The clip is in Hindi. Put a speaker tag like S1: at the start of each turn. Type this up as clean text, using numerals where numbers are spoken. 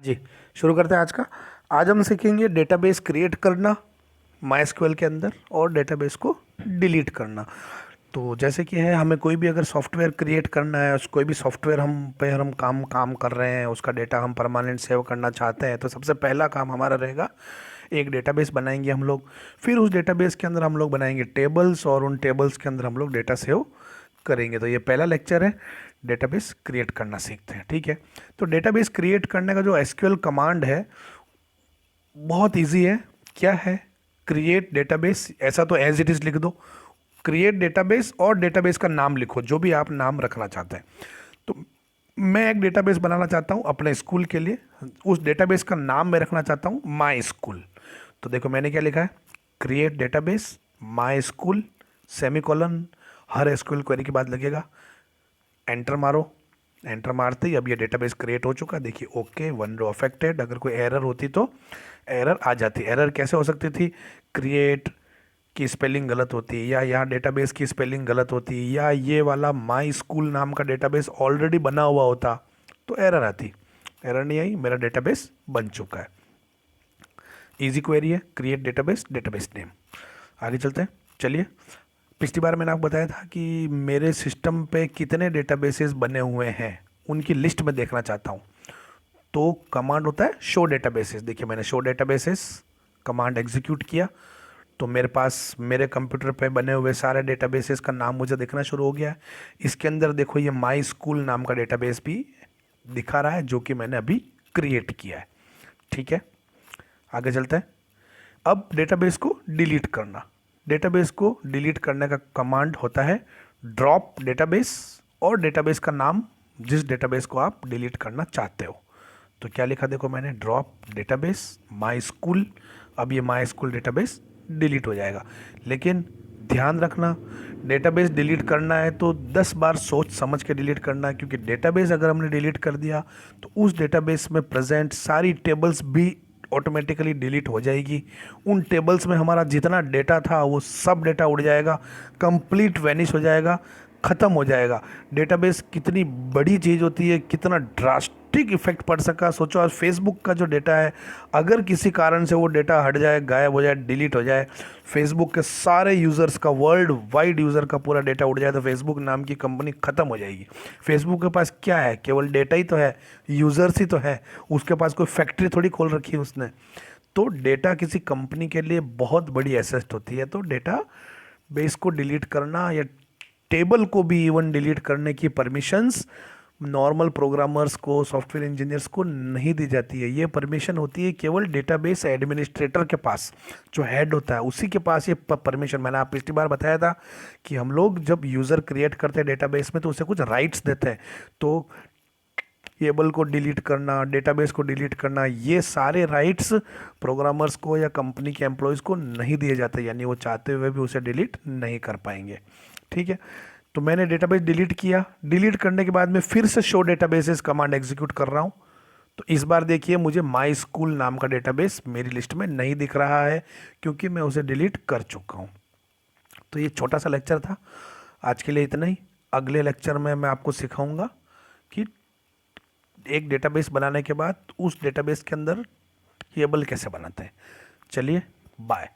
S1: जी, शुरू करते हैं आज का। आज हम सीखेंगे डेटाबेस क्रिएट करना माइस्क्वेल के अंदर और डेटाबेस को डिलीट करना। तो जैसे कि है, हमें कोई भी अगर सॉफ्टवेयर क्रिएट करना है, कोई भी सॉफ्टवेयर हम काम काम कर रहे हैं, उसका डेटा हम परमानेंट सेव करना चाहते हैं, तो सबसे पहला काम हमारा रहेगा, एक डेटाबेस बनाएंगे हम लोग। फिर उस डेटाबेस के अंदर हम लोग बनाएंगे टेबल्स और उन टेबल्स के अंदर हम लोग डेटा सेव करेंगे। तो ये पहला लेक्चर है, डेटाबेस क्रिएट करना सीखते हैं। ठीक है, तो डेटाबेस क्रिएट करने का जो एसक्यूएल कमांड है बहुत इजी है। क्या है? क्रिएट डेटाबेस, ऐसा तो एज इट इज़ लिख दो। क्रिएट डेटाबेस और डेटाबेस का नाम लिखो, जो भी आप नाम रखना चाहते हैं। तो मैं एक डेटाबेस बनाना चाहता हूँ अपने स्कूल के लिए। उस डेटाबेस का नाम मैं रखना चाहता हूँ माई स्कूल। तो देखो मैंने क्या लिखा है, create database my school semicolon, her SQL query के बाद लगेगा। एंटर मारो। एंटर मारते ही अब ये डेटाबेस क्रिएट हो चुका है। देखिए ओके, वन रो अफेक्टेड। अगर कोई एरर होती तो एरर आ जाती। एरर कैसे हो सकती थी? क्रिएट की स्पेलिंग गलत होती, या यहाँ डेटाबेस की स्पेलिंग गलत होती, या ये वाला माई स्कूल नाम का डेटाबेस ऑलरेडी बना हुआ होता तो एरर आती। एरर नहीं आई, मेरा डेटाबेस बन चुका है। इजी क्वेरी है, क्रिएट डेटाबेस, डेटाबेस नेम। आगे चलते हैं, चलिए। पिछली बार मैंने आपको बताया था कि मेरे सिस्टम पे कितने डेटाबेसेस बने हुए हैं, उनकी लिस्ट में देखना चाहता हूँ। तो कमांड होता है शो डेटाबेसेस। देखिए मैंने शो डेटाबेसेस कमांड एग्जीक्यूट किया, तो मेरे पास मेरे कंप्यूटर पे बने हुए सारे डेटाबेसेस का नाम मुझे दिखना शुरू हो गया है। इसके अंदर देखो ये माई स्कूल नाम का डेटाबेस भी दिखा रहा है, जो कि मैंने अभी क्रिएट किया है। ठीक है, आगे चलते हैं। अब डेटाबेस को डिलीट करना। डेटाबेस को डिलीट करने का कमांड होता है ड्रॉप डेटाबेस और डेटाबेस का नाम, जिस डेटाबेस को आप डिलीट करना चाहते हो। तो क्या लिखा देखो मैंने, ड्रॉप डेटाबेस माई स्कूल। अब ये माई स्कूल डेटाबेस डिलीट हो जाएगा। लेकिन ध्यान रखना, डेटाबेस डिलीट करना है तो 10 बार सोच समझ के डिलीट करना है, क्योंकि डेटाबेस अगर हमने डिलीट कर दिया तो उस डेटाबेस में प्रेजेंट सारी टेबल्स भी ऑटोमेटिकली डिलीट हो जाएगी। उन टेबल्स में हमारा जितना डेटा था वो सब डेटा उड़ जाएगा, कंप्लीट वैनिश हो जाएगा, ख़त्म हो जाएगा। डेटाबेस कितनी बड़ी चीज़ होती है, कितना ड्रास्टिक इफेक्ट पड़ सका। सोचो आज फेसबुक का जो डेटा है, अगर किसी कारण से वो डेटा हट जाए, गायब हो जाए, डिलीट हो जाए, फेसबुक के सारे यूज़र्स का, वर्ल्ड वाइड यूज़र का पूरा डेटा उड़ जाए, तो फेसबुक नाम की कंपनी ख़त्म हो जाएगी। फेसबुक के पास क्या है? केवल डेटा ही तो है, यूज़र्स ही तो है। उसके पास कोई फैक्ट्री थोड़ी खोल रखी है उसने। तो डेटा किसी कंपनी के लिए बहुत बड़ी एसेट होती है। तो डेटा बेस को डिलीट करना या टेबल को भी इवन डिलीट करने की परमिशंस नॉर्मल प्रोग्रामर्स को, सॉफ्टवेयर इंजीनियर्स को नहीं दी जाती है। ये परमिशन होती है केवल डेटाबेस एडमिनिस्ट्रेटर के पास, जो हेड होता है उसी के पास ये परमिशन। मैंने आप पिछली बार बताया था कि हम लोग जब यूज़र क्रिएट करते हैं डेटाबेस में तो उसे कुछ राइट्स देते हैं। तो टेबल को डिलीट करना, डेटाबेस को डिलीट करना, ये सारे राइट्स प्रोग्रामर्स को या कंपनी के एम्प्लॉयज़ को नहीं दिए जाते, यानी वो चाहते हुए भी उसे डिलीट नहीं कर पाएंगे। ठीक है, तो मैंने डेटाबेस डिलीट किया। डिलीट करने के बाद में फिर से शो डेटाबेसेस कमांड एग्जीक्यूट कर रहा हूँ। तो इस बार देखिए मुझे माई स्कूल नाम का डेटाबेस मेरी लिस्ट में नहीं दिख रहा है, क्योंकि मैं उसे डिलीट कर चुका हूँ। तो ये छोटा सा लेक्चर था, आज के लिए इतना ही। अगले लेक्चर में मैं आपको सिखाऊंगा कि एक डेटाबेस बनाने के बाद उस डेटाबेस के अंदर टेबल कैसे बनाते हैं। चलिए, बाय।